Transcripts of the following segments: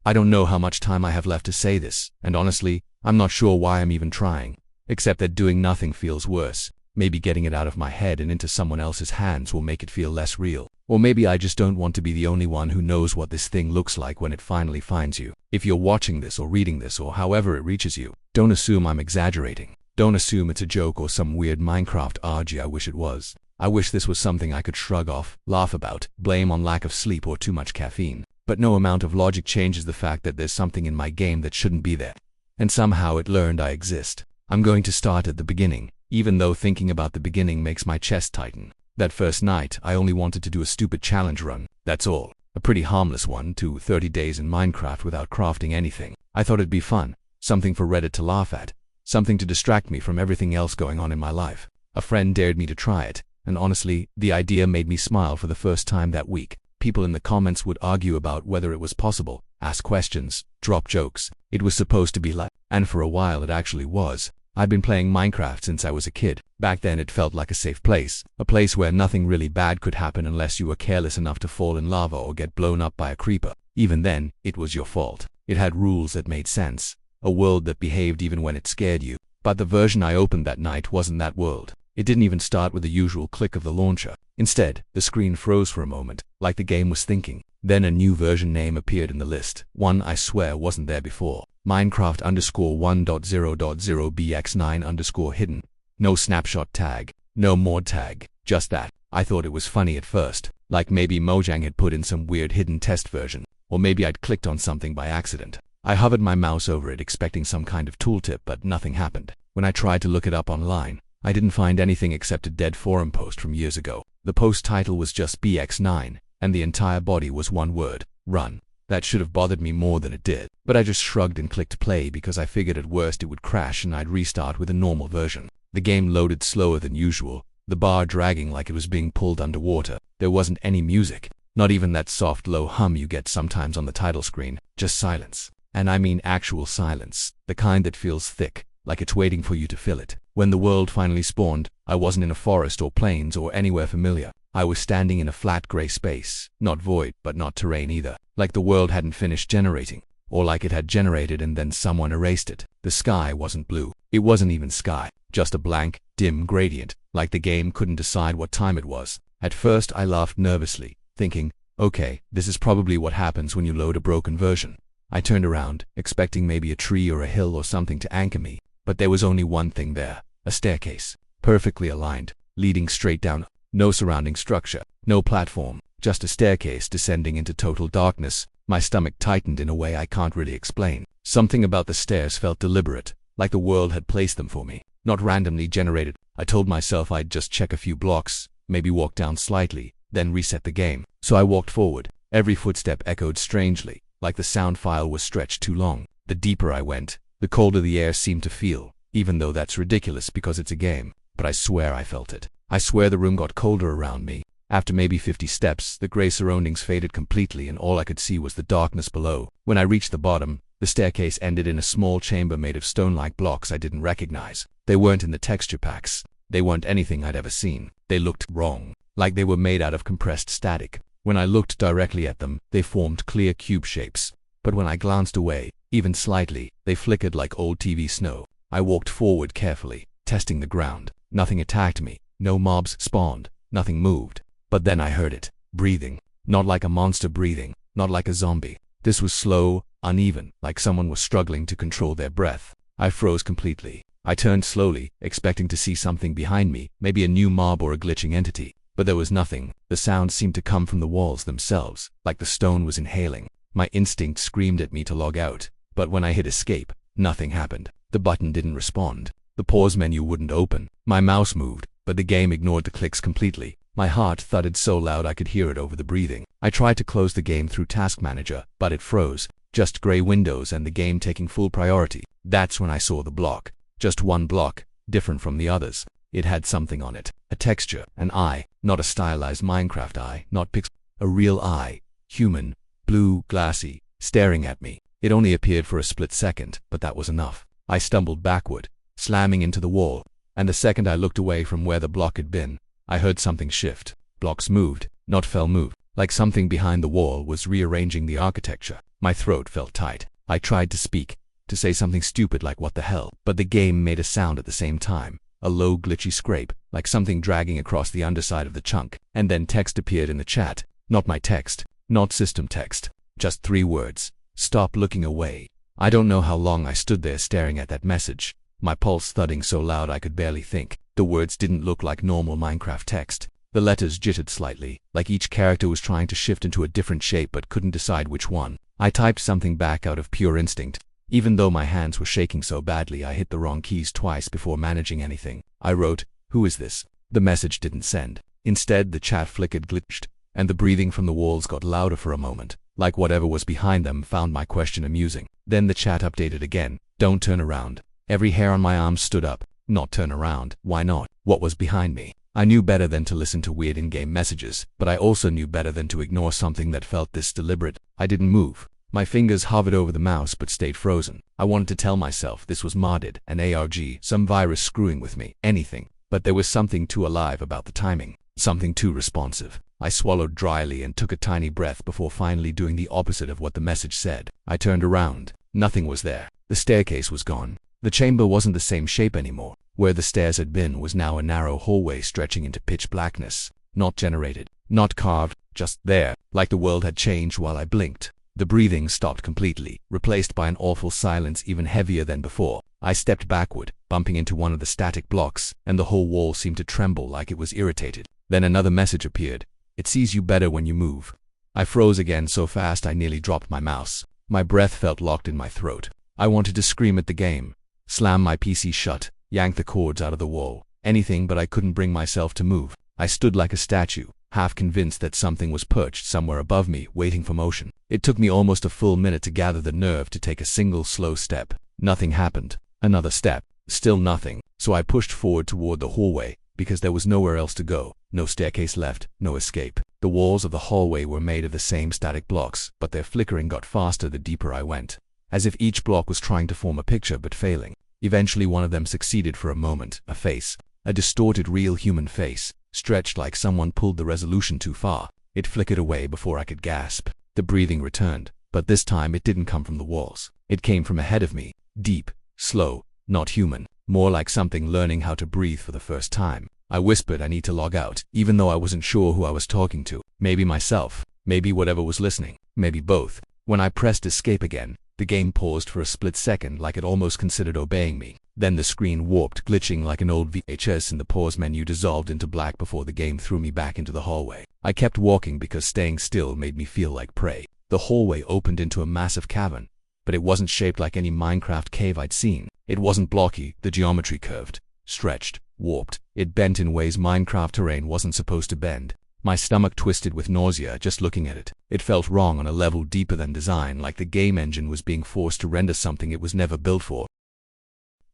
I don't know how much time I have left to say this, and honestly, I'm not sure why I'm even trying. Except that doing nothing feels worse. Maybe getting it out of my head and into someone else's hands will make it feel less real. Or maybe I just don't want to be the only one who knows what this thing looks like when it finally finds you. If you're watching this or reading this or however it reaches you, don't assume I'm exaggerating. Don't assume it's a joke or some weird Minecraft orgy I wish it was. I wish this was something I could shrug off, laugh about, blame on lack of sleep or too much caffeine. But no amount of logic changes the fact that there's something in my game that shouldn't be there. And somehow it learned I exist. I'm going to start at the beginning, even though thinking about the beginning makes my chest tighten. That first night, I only wanted to do a stupid challenge run, that's all. A pretty harmless one, to 30 days in Minecraft without crafting anything. I thought it'd be fun, something for Reddit to laugh at, something to distract me from everything else going on in my life. A friend dared me to try it, and honestly, the idea made me smile for the first time that week. People in the comments would argue about whether it was possible, ask questions, drop jokes. It was supposed to be like, and for a while it actually was. I'd been playing Minecraft since I was a kid. Back then it felt like a safe place, a place where nothing really bad could happen unless you were careless enough to fall in lava or get blown up by a creeper. Even then, it was your fault. It had rules that made sense, a world that behaved even when it scared you. But the version I opened that night wasn't that world. It didn't even start with the usual click of the launcher. Instead, the screen froze for a moment, like the game was thinking. Then a new version name appeared in the list, one I swear wasn't there before. Minecraft_1.0.0bx9_hidden. No snapshot tag, no mod tag, just that. I thought it was funny at first, like maybe Mojang had put in some weird hidden test version, or maybe I'd clicked on something by accident. I hovered my mouse over it expecting some kind of tooltip, but nothing happened. When I tried to look it up online, I didn't find anything except a dead forum post from years ago. The post title was just BX9, and the entire body was one word: run. That should have bothered me more than it did, but I just shrugged and clicked play because I figured at worst it would crash and I'd restart with a normal version. The game loaded slower than usual, the bar dragging like it was being pulled underwater. There wasn't any music, not even that soft low hum you get sometimes on the title screen, just silence. And I mean actual silence, the kind that feels thick, like it's waiting for you to fill it. When the world finally spawned, I wasn't in a forest or plains or anywhere familiar. I was standing in a flat gray space, not void, but not terrain either. Like the world hadn't finished generating, or like it had generated and then someone erased it. The sky wasn't blue. It wasn't even sky, just a blank, dim gradient, like the game couldn't decide what time it was. At first I laughed nervously, thinking, okay, this is probably what happens when you load a broken version. I turned around, expecting maybe a tree or a hill or something to anchor me, but there was only one thing there, a staircase, perfectly aligned, leading straight down. No surrounding structure, no platform, just a staircase descending into total darkness. My stomach tightened in a way I can't really explain. Something about the stairs felt deliberate, like the world had placed them for me, not randomly generated. I told myself I'd just check a few blocks, maybe walk down slightly, then reset the game. So I walked forward. Every footstep echoed strangely, like the sound file was stretched too long. The deeper I went, the colder the air seemed to feel, even though that's ridiculous because it's a game. But I swear I felt it. I swear the room got colder around me. After maybe 50 steps, the gray surroundings faded completely and all I could see was the darkness below. When I reached the bottom, the staircase ended in a small chamber made of stone-like blocks I didn't recognize. They weren't in the texture packs. They weren't anything I'd ever seen. They looked wrong, like they were made out of compressed static. When I looked directly at them, they formed clear cube shapes. But when I glanced away, even slightly, they flickered like old TV snow. I walked forward carefully, testing the ground. Nothing attacked me. No mobs spawned, nothing moved. But then I heard it, breathing. Not like a monster breathing, not like a zombie. This was slow, uneven, like someone was struggling to control their breath. I froze completely. I turned slowly, expecting to see something behind me, maybe a new mob or a glitching entity. But there was nothing. The sound seemed to come from the walls themselves, like the stone was inhaling. My instinct screamed at me to log out. But when I hit escape, nothing happened. The button didn't respond. The pause menu wouldn't open. My mouse moved, but the game ignored the clicks completely. My heart thudded so loud I could hear it over the breathing. I tried to close the game through Task Manager, but it froze. Just gray windows and the game taking full priority. That's when I saw the block. Just one block, different from the others. It had something on it. A texture, an eye, not a stylized Minecraft eye, not pixel. A real eye. Human, blue, glassy, staring at me. It only appeared for a split second, but that was enough. I stumbled backward, slamming into the wall, and the second I looked away from where the block had been, I heard something shift. Blocks moved, not fell moved, like something behind the wall was rearranging the architecture. My throat felt tight. I tried to speak, to say something stupid like what the hell, but the game made a sound at the same time. A low glitchy scrape, like something dragging across the underside of the chunk. And then text appeared in the chat. Not my text, not system text. Just 3 words. Stop looking away. I don't know how long I stood there staring at that message, my pulse thudding so loud I could barely think. The words didn't look like normal Minecraft text. The letters jittered slightly, like each character was trying to shift into a different shape but couldn't decide which one. I typed something back out of pure instinct. Even though my hands were shaking so badly I hit the wrong keys twice before managing anything. I wrote, "Who is this?" The message didn't send. Instead, the chat flickered, glitched, and the breathing from the walls got louder for a moment, like whatever was behind them found my question amusing. Then the chat updated again. "Don't turn around." Every hair on my arm stood up. Not turn around. Why not? What was behind me? I knew better than to listen to weird in-game messages, but I also knew better than to ignore something that felt this deliberate. I didn't move. My fingers hovered over the mouse but stayed frozen. I wanted to tell myself this was modded, an ARG, some virus screwing with me, anything. But there was something too alive about the timing, something too responsive. I swallowed dryly and took a tiny breath before finally doing the opposite of what the message said. I turned around. Nothing was there. The staircase was gone. The chamber wasn't the same shape anymore. Where the stairs had been was now a narrow hallway stretching into pitch blackness. Not generated, not carved, just there, like the world had changed while I blinked. The breathing stopped completely, replaced by an awful silence even heavier than before. I stepped backward, bumping into one of the static blocks, and the whole wall seemed to tremble like it was irritated. Then another message appeared. "It sees you better when you move." I froze again so fast I nearly dropped my mouse. My breath felt locked in my throat. I wanted to scream at the game, slam my PC shut, yank the cords out of the wall, anything, but I couldn't bring myself to move. I stood like a statue, half convinced that something was perched somewhere above me, waiting for motion. It took me almost a full minute to gather the nerve to take a single slow step. Nothing happened. Another step. Still nothing. So I pushed forward toward the hallway, because there was nowhere else to go. No staircase left, no escape. The walls of the hallway were made of the same static blocks, but their flickering got faster the deeper I went. As if each block was trying to form a picture but failing. Eventually one of them succeeded for a moment. A face. A distorted real human face. Stretched like someone pulled the resolution too far. It flickered away before I could gasp. The breathing returned, but this time it didn't come from the walls. It came from ahead of me. Deep, slow, not human. More like something learning how to breathe for the first time. I whispered I need to log out, even though I wasn't sure who I was talking to. Maybe myself. Maybe whatever was listening. Maybe both. When I pressed escape again, the game paused for a split second like it almost considered obeying me. Then the screen warped, glitching like an old VHS, and the pause menu dissolved into black before the game threw me back into the hallway. I kept walking because staying still made me feel like prey. The hallway opened into a massive cavern, but it wasn't shaped like any Minecraft cave I'd seen. It wasn't blocky, the geometry curved, stretched, warped. It bent in ways Minecraft terrain wasn't supposed to bend. My stomach twisted with nausea just looking at it. It felt wrong on a level deeper than design, like the game engine was being forced to render something it was never built for.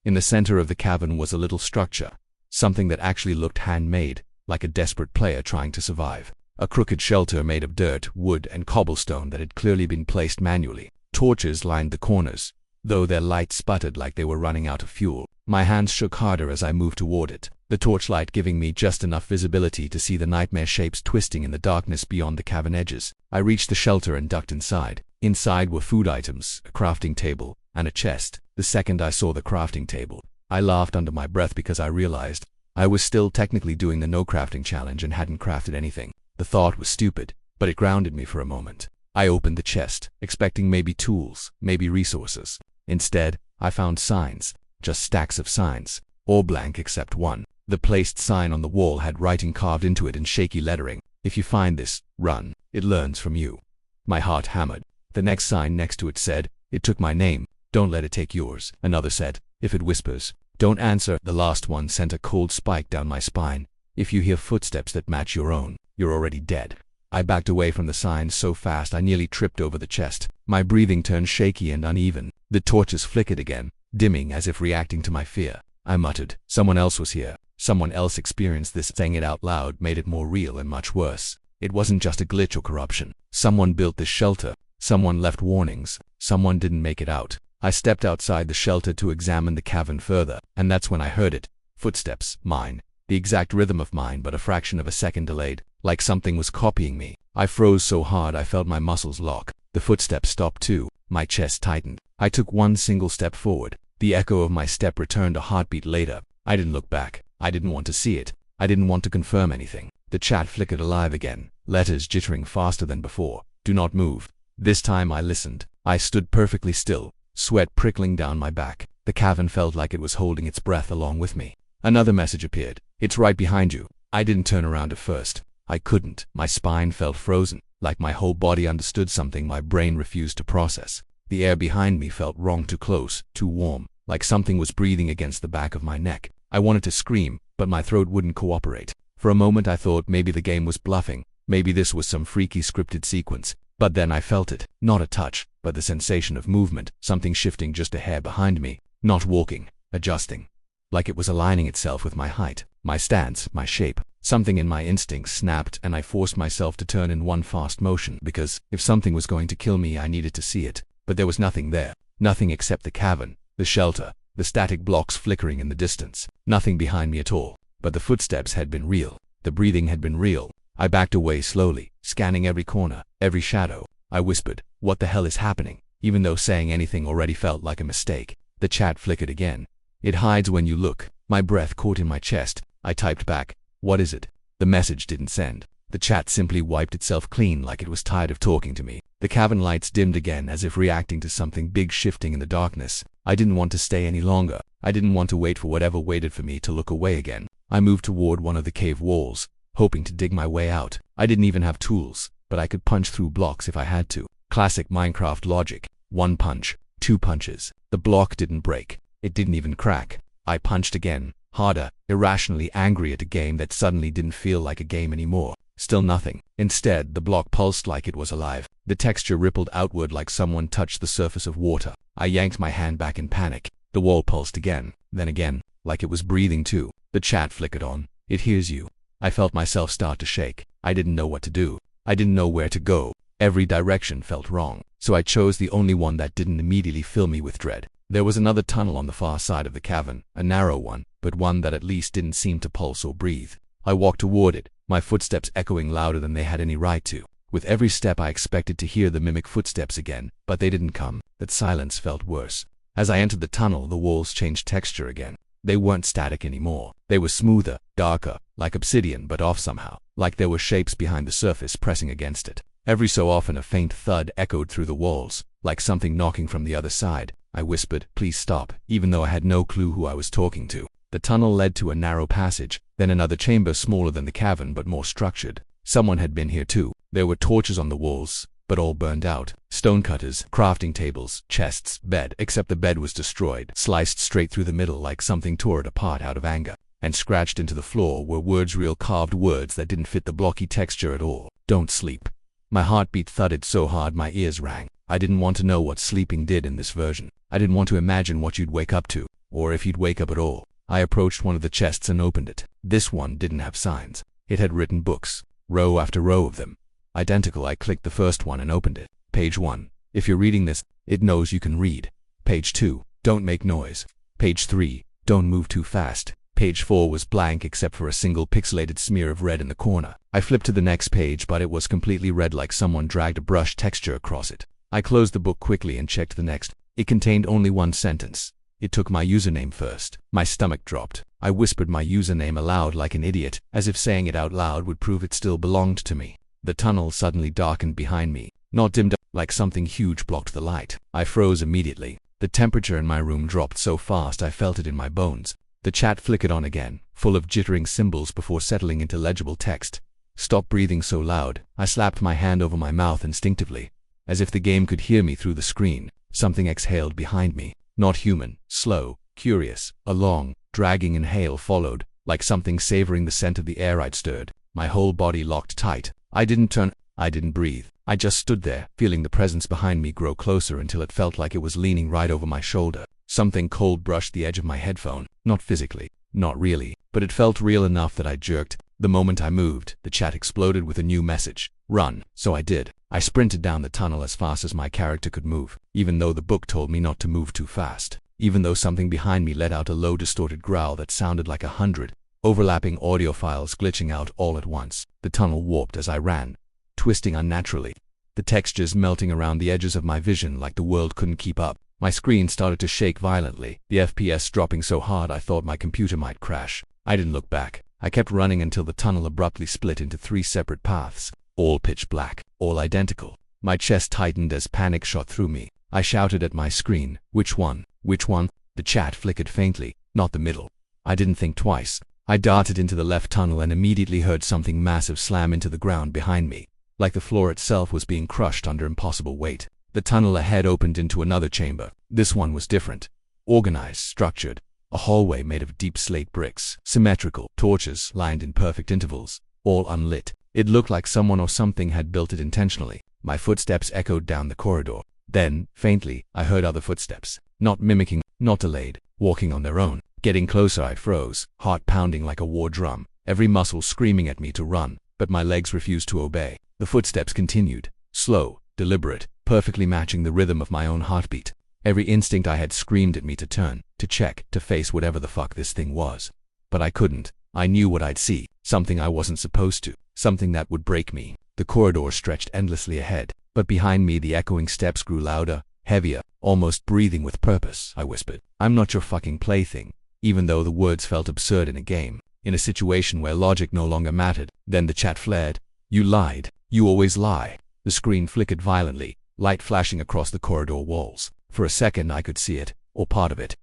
In the center of the cavern was a little structure, something that actually looked handmade, like a desperate player trying to survive. A crooked shelter made of dirt, wood, and cobblestone that had clearly been placed manually. Torches lined the corners, though their light sputtered like they were running out of fuel. My hands shook harder as I moved toward it, the torchlight giving me just enough visibility to see the nightmare shapes twisting in the darkness beyond the cavern edges. I reached the shelter and ducked inside. Inside were food items, a crafting table, and a chest. The second I saw the crafting table, I laughed under my breath because I realized I was still technically doing the no crafting challenge and hadn't crafted anything. The thought was stupid, but it grounded me for a moment. I opened the chest, expecting maybe tools, maybe resources. Instead, I found signs, just stacks of signs, all blank except one. The placed sign on the wall had writing carved into it in shaky lettering. "If you find this, run. It learns from you." My heart hammered. The next sign next to it said, "It took my name. Don't let it take yours." Another said, "If it whispers, don't answer." The last one sent a cold spike down my spine. "If you hear footsteps that match your own, you're already dead." I backed away from the signs so fast I nearly tripped over the chest. My breathing turned shaky and uneven. The torches flickered again, dimming as if reacting to my fear. I muttered, "Someone else was here. Someone else experienced this." Saying it out loud made it more real and much worse. It wasn't just a glitch or corruption. Someone built this shelter. Someone left warnings. Someone didn't make it out. I stepped outside the shelter to examine the cavern further, and that's when I heard it. Footsteps, mine. The exact rhythm of mine, but a fraction of a second delayed, like something was copying me. I froze so hard I felt my muscles lock. The footsteps stopped too. My chest tightened. I took one single step forward. The echo of my step returned a heartbeat later. I didn't look back. I didn't want to see it. I didn't want to confirm anything. The chat flickered alive again, letters jittering faster than before. Do not move. This time I listened. I stood perfectly still, sweat prickling down my back. The cavern felt like it was holding its breath along with me. Another message appeared. It's right behind you. I didn't turn around at first. I couldn't. My spine felt frozen, like my whole body understood something my brain refused to process. The air behind me felt wrong, too close, too warm, like something was breathing against the back of my neck. I wanted to scream, but my throat wouldn't cooperate. For a moment I thought maybe the game was bluffing, maybe this was some freaky scripted sequence. But then I felt it, not a touch, but the sensation of movement, something shifting just a hair behind me, not walking, adjusting. Like it was aligning itself with my height, my stance, my shape. Something in my instincts snapped and I forced myself to turn in one fast motion because if something was going to kill me I needed to see it. But there was nothing there, nothing except the cavern, the shelter, the static blocks flickering in the distance, nothing behind me at all. But the footsteps had been real, the breathing had been real. I backed away slowly, scanning every corner, every shadow. I whispered, "What the hell is happening?" Even though saying anything already felt like a mistake. The chat flickered again. It hides when you look. My breath caught in my chest. I typed back, "What is it?" The message didn't send. The chat simply wiped itself clean like it was tired of talking to me. The cavern lights dimmed again as if reacting to something big shifting in the darkness. I didn't want to stay any longer. I didn't want to wait for whatever waited for me to look away again. I moved toward one of the cave walls, hoping to dig my way out. I didn't even have tools, but I could punch through blocks if I had to. Classic Minecraft logic. One punch, two punches. The block didn't break. It didn't even crack. I punched again, harder, irrationally angry at a game that suddenly didn't feel like a game anymore. Still nothing. Instead, the block pulsed like it was alive. The texture rippled outward like someone touched the surface of water. I yanked my hand back in panic. The wall pulsed again, then again, like it was breathing too. The chat flickered on. "It hears you." I felt myself start to shake. I didn't know what to do. I didn't know where to go. Every direction felt wrong. So I chose the only one that didn't immediately fill me with dread. There was another tunnel on the far side of the cavern, a narrow one, but one that at least didn't seem to pulse or breathe. I walked toward it, my footsteps echoing louder than they had any right to. With every step I expected to hear the mimic footsteps again, but they didn't come. That silence felt worse. As I entered the tunnel, the walls changed texture again. They weren't static anymore. They were smoother, darker, like obsidian but off somehow, like there were shapes behind the surface pressing against it. Every so often a faint thud echoed through the walls, like something knocking from the other side. I whispered, "Please stop," even though I had no clue who I was talking to. The tunnel led to a narrow passage, then another chamber smaller than the cavern but more structured. Someone had been here too. There were torches on the walls, but all burned out. Stonecutters, crafting tables, chests, bed, except the bed was destroyed, sliced straight through the middle like something tore it apart out of anger. And scratched into the floor were words, real carved words that didn't fit the blocky texture at all. "Don't sleep." My heartbeat thudded so hard my ears rang. I didn't want to know what sleeping did in this version. I didn't want to imagine what you'd wake up to, or if you'd wake up at all. I approached one of the chests and opened it. This one didn't have signs. It had written books, row after row of them. Identical. I clicked the first one and opened it. Page 1. If you're reading this, it knows you can read. Page 2. Don't make noise. Page 3. Don't move too fast. Page 4 was blank except for a single pixelated smear of red in the corner. I flipped to the next page, but it was completely red like someone dragged a brush texture across it. I closed the book quickly and checked the next. It contained only one sentence. It took my username first. My stomach dropped. I whispered my username aloud like an idiot, as if saying it out loud would prove it still belonged to me. The tunnel suddenly darkened behind me, not dimmed up, like something huge blocked the light. I froze immediately. The temperature in my room dropped so fast I felt it in my bones. The chat flickered on again, full of jittering symbols before settling into legible text. "Stop breathing so loud." I slapped my hand over my mouth instinctively, as if the game could hear me through the screen. Something exhaled behind me. Not human, slow, curious. A long, dragging inhale followed, like something savoring the scent of the air I'd stirred. My whole body locked tight. I didn't turn, I didn't breathe. I just stood there, feeling the presence behind me grow closer until it felt like it was leaning right over my shoulder. Something cold brushed the edge of my headphone. Not physically, not really, but it felt real enough that I jerked. The moment I moved, the chat exploded with a new message. "Run." So I did. I sprinted down the tunnel as fast as my character could move, even though the book told me not to move too fast. Even though something behind me let out a low distorted growl that sounded like 100 overlapping audio files glitching out all at once. The tunnel warped as I ran, twisting unnaturally. the textures melting around the edges of my vision like the world couldn't keep up. My screen started to shake violently, the FPS dropping so hard I thought my computer might crash. I didn't look back. I kept running until the tunnel abruptly split into 3 separate paths, all pitch black, all identical. My chest tightened as panic shot through me. I shouted at my screen, "Which one? Which one?" The chat flickered faintly, "Not the middle." I didn't think twice. I darted into the left tunnel and immediately heard something massive slam into the ground behind me, like the floor itself was being crushed under impossible weight. The tunnel ahead opened into another chamber. This one was different. Organized, structured. A hallway made of deep slate bricks, symmetrical, torches lined in perfect intervals, all unlit. It looked like someone or something had built it intentionally. My footsteps echoed down the corridor. Then, faintly, I heard other footsteps. Not mimicking, not delayed, walking on their own. Getting closer, I froze, heart pounding like a war drum, every muscle screaming at me to run, but my legs refused to obey. The footsteps continued, slow, deliberate, perfectly matching the rhythm of my own heartbeat. Every instinct I had screamed at me to turn, to check, to face whatever the fuck this thing was. But I couldn't. I knew what I'd see, something I wasn't supposed to, something that would break me. The corridor stretched endlessly ahead, but behind me the echoing steps grew louder, heavier, almost breathing with purpose. I whispered, "I'm not your fucking plaything," even though the words felt absurd in a game, in a situation where logic no longer mattered. Then the chat flared. "You lied. You always lie." The screen flickered violently, light flashing across the corridor walls. For a second I could see it, or part of it.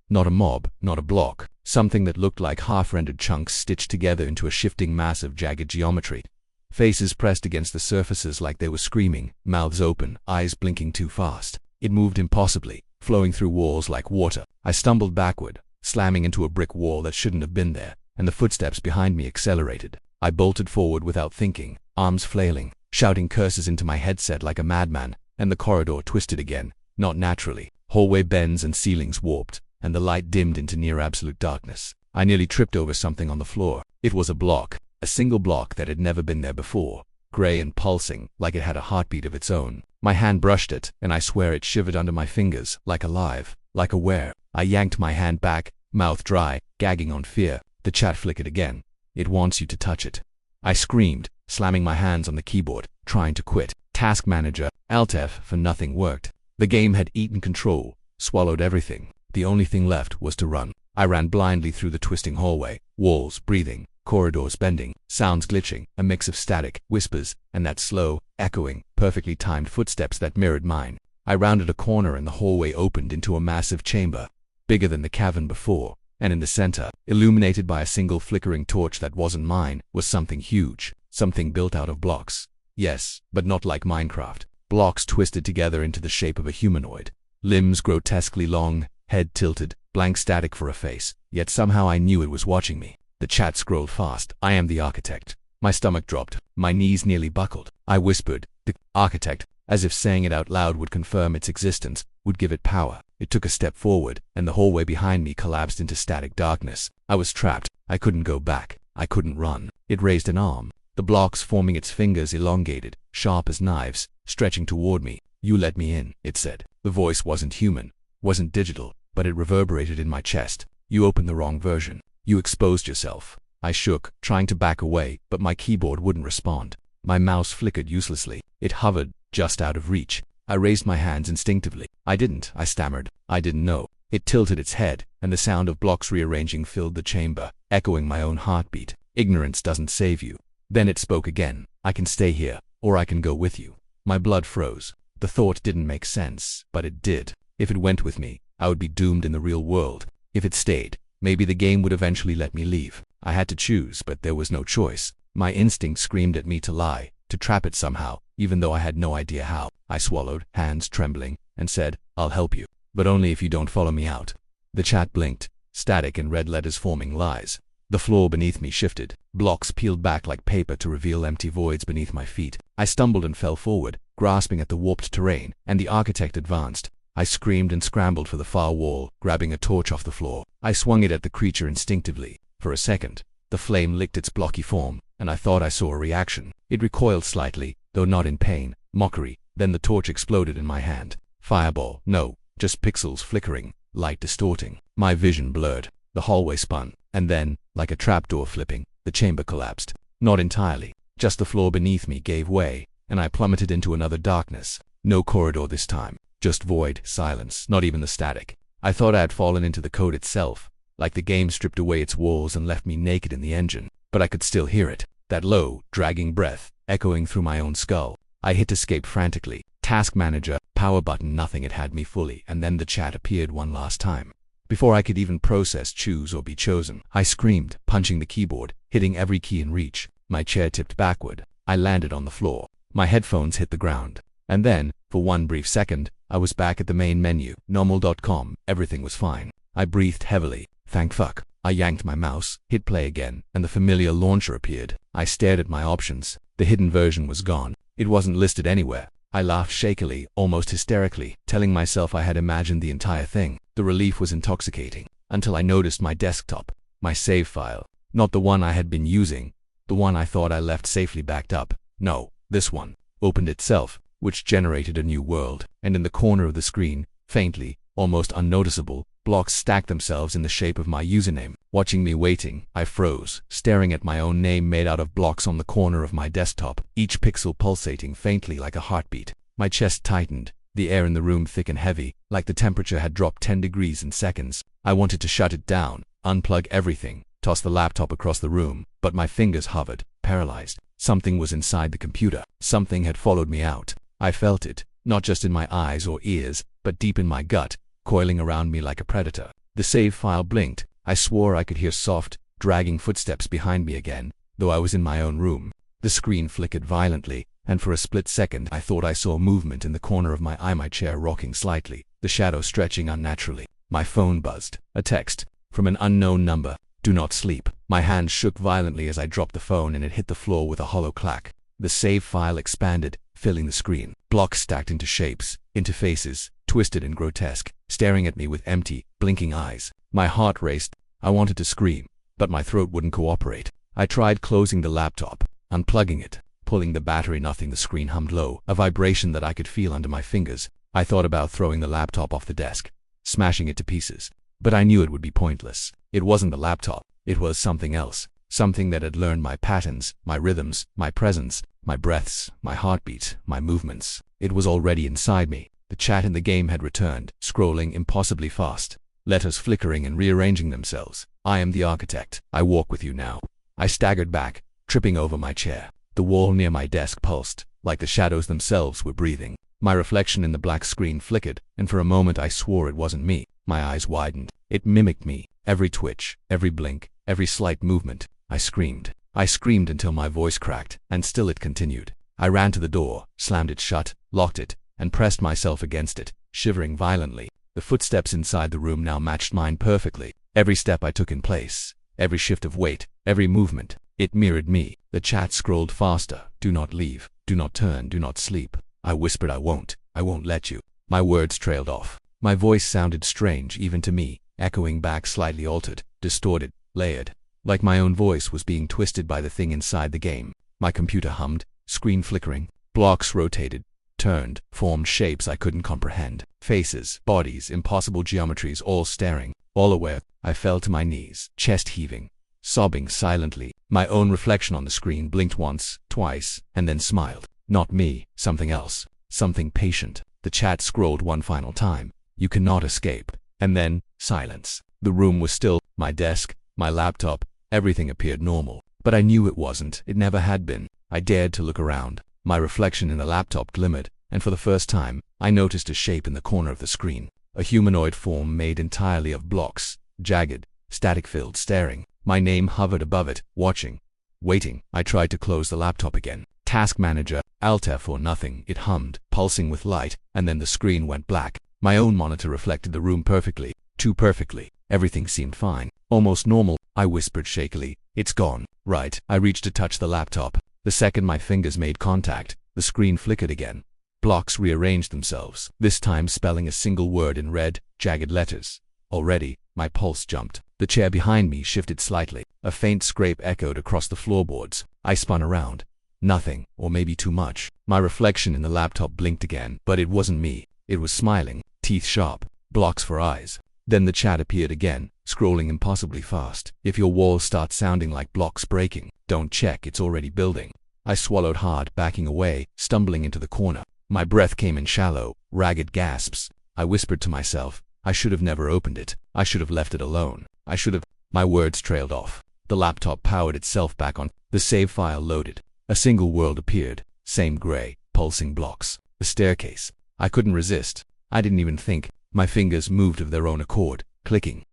Not a mob, not a block, something that looked like half-rendered chunks stitched together into a shifting mass of jagged geometry. Faces pressed against the surfaces like they were screaming, mouths open, eyes blinking too fast. It moved impossibly, flowing through walls like water. I stumbled backward, slamming into a brick wall that shouldn't have been there, and the footsteps behind me accelerated. I bolted forward without thinking, arms flailing, shouting curses into my headset like a madman, and the corridor twisted again, not naturally. Hallway bends and ceilings warped, and the light dimmed into near absolute darkness. I nearly tripped over something on the floor. It was a block, a single block that had never been there before, gray and pulsing, like it had a heartbeat of its own. My hand brushed it, and I swear it shivered under my fingers, like alive, like aware. I yanked my hand back, mouth dry, gagging on fear. The chat flickered again. "It wants you to touch it." I screamed, slamming my hands on the keyboard, trying to quit. Task Manager, Alt F, for nothing worked. The game had eaten control, swallowed everything. The only thing left was to run. I ran blindly through the twisting hallway, walls breathing, corridors bending, sounds glitching, a mix of static, whispers, and that slow, echoing, perfectly timed footsteps that mirrored mine. I rounded a corner and the hallway opened into a massive chamber, bigger than the cavern before, and in the center, illuminated by a single flickering torch that wasn't mine, was something huge, something built out of blocks. Yes, but not like Minecraft. Blocks twisted together into the shape of a humanoid. Limbs grotesquely long, head tilted, blank static for a face, yet somehow I knew it was watching me. The chat scrolled fast. "I am the architect." My stomach dropped. My knees nearly buckled. I whispered, "The architect," as if saying it out loud would confirm its existence, would give it power. It took a step forward, and the hallway behind me collapsed into static darkness. I was trapped. I couldn't go back. I couldn't run. It raised an arm. The blocks forming its fingers elongated, sharp as knives, stretching toward me. "You let me in," it said. The voice wasn't human, wasn't digital, but it reverberated in my chest. "You opened the wrong version. You exposed yourself." I shook, trying to back away, but my keyboard wouldn't respond. My mouse flickered uselessly. It hovered, just out of reach. I raised my hands instinctively. I stammered. I didn't know. It tilted its head, and the sound of blocks rearranging filled the chamber, echoing my own heartbeat. "Ignorance doesn't save you." Then it spoke again. "I can stay here, or I can go with you." My blood froze. The thought didn't make sense, but it did. If it went with me, I would be doomed in the real world. If it stayed, maybe the game would eventually let me leave. I had to choose, but there was no choice. My instinct screamed at me to lie, to trap it somehow, even though I had no idea how. I swallowed, hands trembling, and said, "I'll help you, but only if you don't follow me out." The chat blinked, static and red letters forming lies. The floor beneath me shifted. Blocks peeled back like paper to reveal empty voids beneath my feet. I stumbled and fell forward, grasping at the warped terrain, and the architect advanced. I screamed and scrambled for the far wall, grabbing a torch off the floor. I swung it at the creature instinctively. For a second, the flame licked its blocky form, and I thought I saw a reaction. It recoiled slightly, though not in pain, mockery. Then the torch exploded in my hand. Fireball, no, just pixels flickering, light distorting. My vision blurred. The hallway spun, and then, like a trapdoor flipping, the chamber collapsed. Not entirely. Just the floor beneath me gave way, and I plummeted into another darkness. No corridor this time. Just void, silence, not even the static. I thought I had fallen into the code itself, like the game stripped away its walls and left me naked in the engine. But I could still hear it. That low, dragging breath, echoing through my own skull. I hit escape frantically. Task manager, power button, nothing. It had me fully, and then the chat appeared one last time. Before I could even process choose or be chosen, I screamed, punching the keyboard, hitting every key in reach. My chair tipped backward. I landed on the floor. My headphones hit the ground. And then, for one brief second, I was back at the main menu, normal.com. Everything was fine. I breathed heavily. Thank fuck. I yanked my mouse, hit play again, and the familiar launcher appeared. I stared at my options. The hidden version was gone. It wasn't listed anywhere. I laughed shakily, almost hysterically, telling myself I had imagined the entire thing. The relief was intoxicating, until I noticed my desktop, my save file. Not the one I had been using, the one I thought I left safely backed up. No, this one opened itself, which generated a new world, and in the corner of the screen, faintly, almost unnoticeable, blocks stacked themselves in the shape of my username. Watching me waiting, I froze, staring at my own name made out of blocks on the corner of my desktop, each pixel pulsating faintly like a heartbeat. My chest tightened, the air in the room thick and heavy, like the temperature had dropped 10 degrees in seconds. I wanted to shut it down, unplug everything, toss the laptop across the room, but my fingers hovered, paralyzed. Something was inside the computer. Something had followed me out. I felt it, not just in my eyes or ears, but deep in my gut, coiling around me like a predator. The save file blinked. I swore I could hear soft, dragging footsteps behind me again, though I was in my own room. The screen flickered violently, and for a split second I thought I saw movement in the corner of my eye, my chair rocking slightly, the shadow stretching unnaturally. My phone buzzed. A text from an unknown number. Do not sleep. My hand shook violently as I dropped the phone and it hit the floor with a hollow clack. The save file expanded, filling the screen. Blocks stacked into shapes, into faces, twisted and grotesque, staring at me with empty, blinking eyes. My heart raced. I wanted to scream, but my throat wouldn't cooperate. I tried closing the laptop, unplugging it, pulling the battery. Nothing. The screen hummed low, a vibration that I could feel under my fingers. I thought about throwing the laptop off the desk, smashing it to pieces. But I knew it would be pointless. It wasn't the laptop. It was something else. Something that had learned my patterns, my rhythms, my presence, my breaths, my heartbeat, my movements. It was already inside me. The chat in the game had returned, scrolling impossibly fast. Letters flickering and rearranging themselves. I am the architect. I walk with you now. I staggered back, tripping over my chair. The wall near my desk pulsed, like the shadows themselves were breathing. My reflection in the black screen flickered, and for a moment I swore it wasn't me. My eyes widened. It mimicked me. Every twitch, every blink, every slight movement. I screamed. I screamed until my voice cracked, and still it continued. I ran to the door, slammed it shut, locked it, and pressed myself against it, shivering violently. The footsteps inside the room now matched mine perfectly. Every step I took in place, every shift of weight, every movement, it mirrored me. The chat scrolled faster. Do not leave. Do not turn. Do not sleep. I whispered, I won't let you. My words trailed off. My voice sounded strange even to me, echoing back, slightly altered, distorted, layered, like my own voice was being twisted by the thing inside the game. My computer hummed, screen flickering, blocks rotated, turned, formed shapes I couldn't comprehend. Faces, bodies, impossible geometries, all staring, all aware. I fell to my knees, chest heaving, sobbing silently. My own reflection on the screen blinked once, twice, and then smiled. Not me, something else, something patient. The chat scrolled one final time. You cannot escape. And then, silence. The room was still. My desk, my laptop, everything appeared normal. But I knew it wasn't. It never had been. I dared to look around. My reflection in the laptop glimmered, and for the first time, I noticed a shape in the corner of the screen. A humanoid form made entirely of blocks, jagged, static-filled, staring. My name hovered above it, watching, waiting. I tried to close the laptop again. Task Manager, Alt F or nothing. It hummed, pulsing with light, and then the screen went black. My own monitor reflected the room perfectly, too perfectly. Everything seemed fine, almost normal. I whispered shakily, it's gone. Right. I reached to touch the laptop. The second my fingers made contact, the screen flickered again. Blocks rearranged themselves, this time spelling a single word in red, jagged letters. Already, my pulse jumped. The chair behind me shifted slightly. A faint scrape echoed across the floorboards. I spun around. Nothing, or maybe too much. My reflection in the laptop blinked again, but it wasn't me. It was smiling, teeth sharp, blocks for eyes. Then the chat appeared again, scrolling impossibly fast. If your walls start sounding like blocks breaking, don't check, it's already building. I swallowed hard, backing away, stumbling into the corner. My breath came in shallow, ragged gasps. I whispered to myself, I should have never opened it. I should have left it alone. I should have. My words trailed off. The laptop powered itself back on. The save file loaded. A single world appeared. Same gray, pulsing blocks. The staircase. I couldn't resist. I didn't even think. My fingers moved of their own accord, clicking.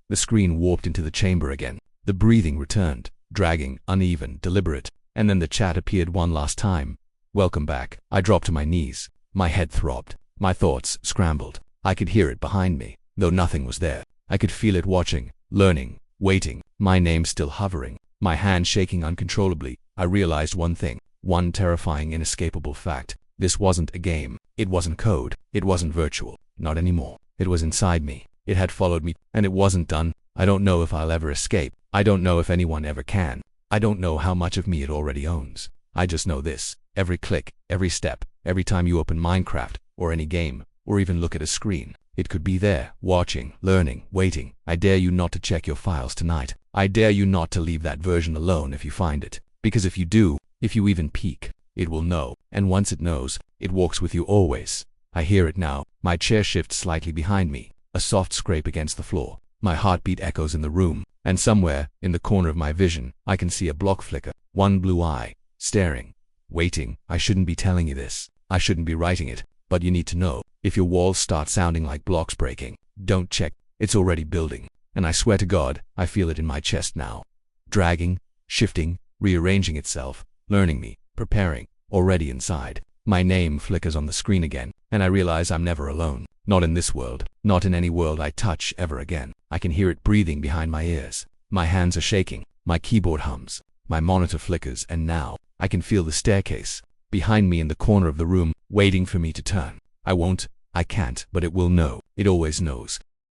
The screen warped into the chamber again. The breathing returned, dragging, uneven, deliberate. And then the chat appeared one last time. Welcome back. I dropped to my knees. My head throbbed. My thoughts scrambled. I could hear it behind me, though nothing was there. I could feel it watching, learning, waiting, my name still hovering, my hand shaking uncontrollably. I realized one thing, one terrifying, inescapable fact. This wasn't a game. It wasn't code. It wasn't virtual. Not anymore. It was inside me. It had followed me, and it wasn't done. I don't know if I'll ever escape. I don't know if anyone ever can. I don't know how much of me it already owns. I just know this. Every click, every step, every time you open Minecraft, or any game, or even look at a screen, it could be there, watching, learning, waiting. I dare you not to check your files tonight. I dare you not to leave that version alone if you find it. Because if you do, if you even peek, it will know. And once it knows, it walks with you always. I hear it now. My chair shifts slightly behind me. A soft scrape against the floor. My heartbeat echoes in the room. And somewhere, in the corner of my vision, I can see a block flicker. One blue eye, staring, waiting. I shouldn't be telling you this. I shouldn't be writing it. But you need to know. If your walls start sounding like blocks breaking, don't check. It's already building. And I swear to God, I feel it in my chest now. Dragging, shifting, rearranging itself, learning me, preparing, already inside. My name flickers on the screen again, and I realize I'm never alone. Not in this world. Not in any world I touch ever again. I can hear it breathing behind my ears. My hands are shaking. My keyboard hums. My monitor flickers, and now, I can feel the staircase behind me in the corner of the room, waiting for me to turn. I won't, I can't, but it will know. It always knows.